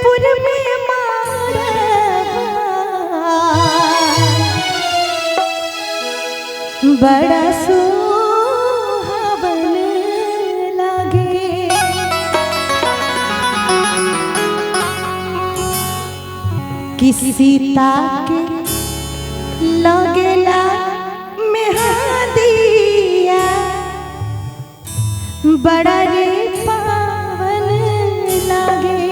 पुर में बड़ा सुहावन लागे। कि सीता के लगेला मेहंदिया बड़ा रे पावन लागे।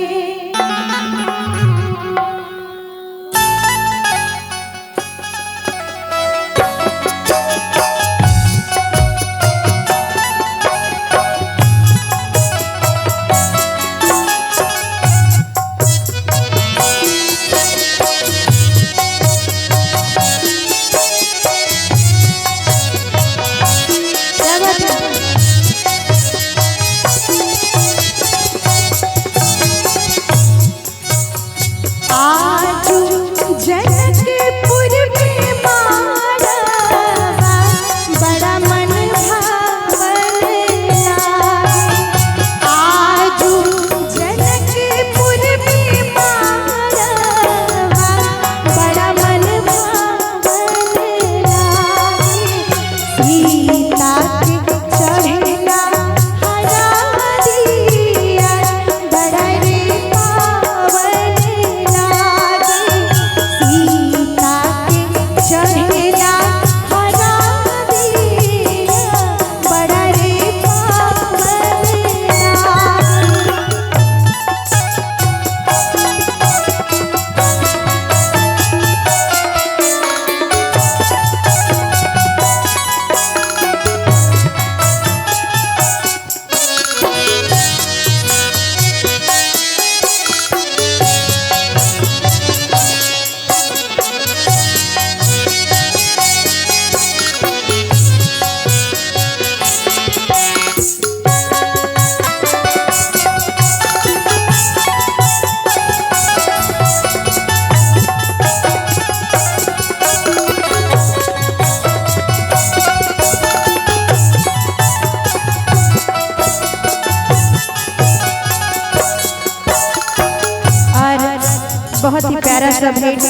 बहुत ही प्यारा सा भेंट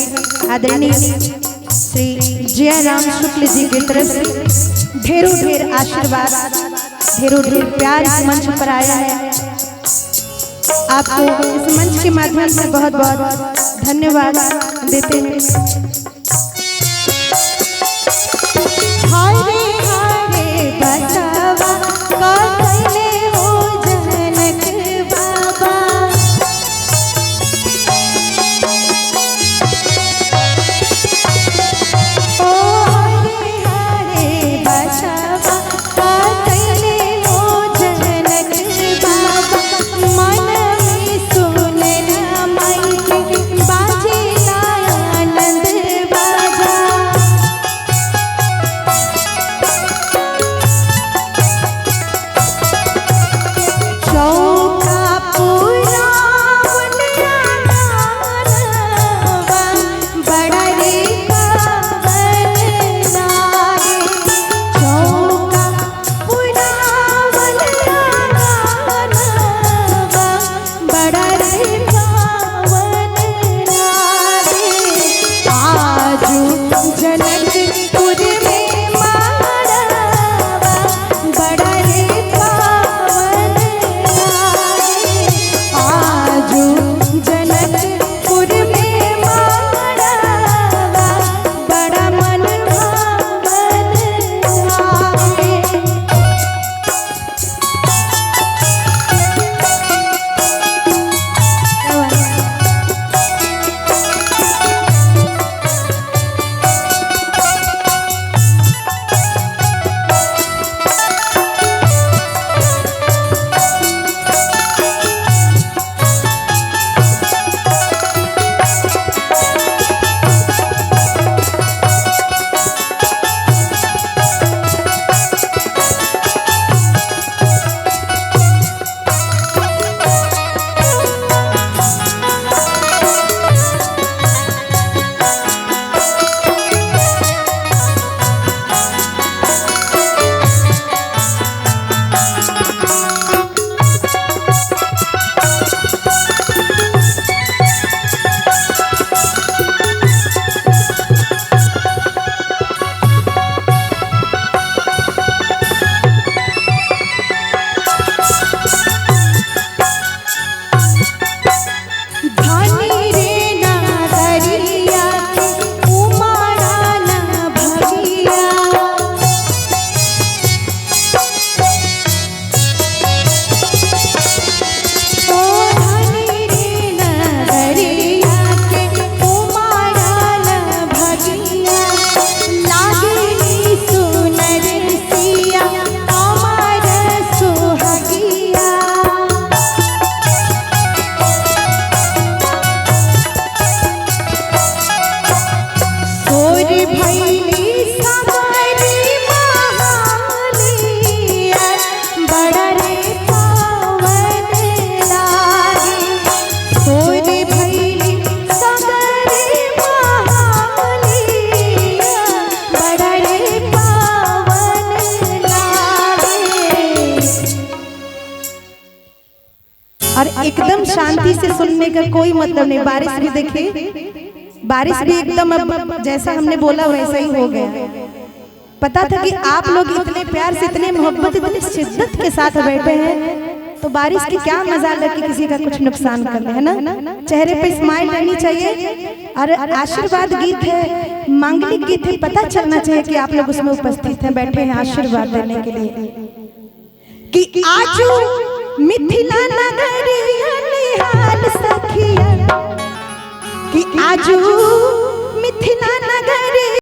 आदरणीय श्री जयराम शुक्ल जी की तरफ से ढेरों ढेर आशीर्वाद, ढेरों ढेर प्यार इस मंच पर आया है। आपको इस मंच के माध्यम से बहुत बहुत धन्यवाद देते हैं। हारे हारे बचावा कौशले हो जनक बाबा। और एकदम शांति से सुनने का कोई मतलब नहीं। बारिश भी देखिए, बारिश भी एकदम अब जैसा हमने बोला वैसा ही हो गया। पता था कि आप लोग इतने प्यार से, इतने मोहब्बत, इतनी शिद्दत के साथ बैठे हैं, तो बारिश की क्या मजाल है कि किसी का कुछ नुकसान कर ले, है ना। चेहरे पे स्माइल रहनी चाहिए। और आशीर्वाद गीत है, मांगलिक गीत है, पता चलना चाहिए कि आप लोग उसमें उपस्थित हैं, बैठे हैं आशीर्वाद देने के लिए। कि आजू मिथिला नगरिया निहाल सखिया, कि आजू मिथिला नगरिया